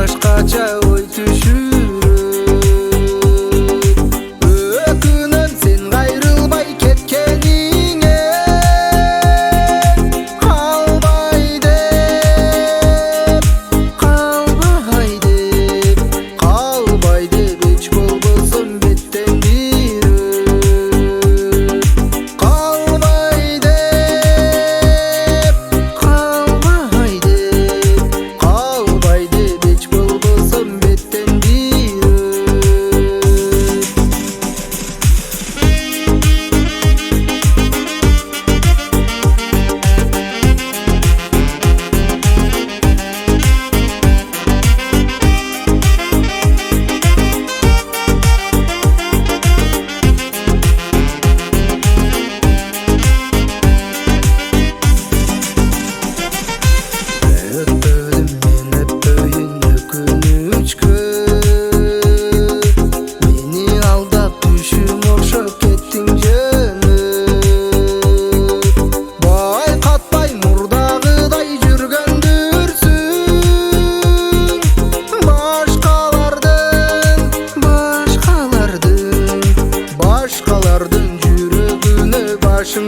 башкача ой түшүрөт. Өкүнөм сен кайрылбай кеткениңе, калбай деп, калбай деп, калбай деп эч болбосо беттен бирөт. Калбай деп, калбай деп, калбай деп эч болбосо беттен Өппөдүм мен өппөйүн өкүнүчкө, мени алдап түшүм окшоп кеттиң жөнөп. Байкатпай мурдагыдай жүргөндүрсүң, башкалардын жүрөгүнө башың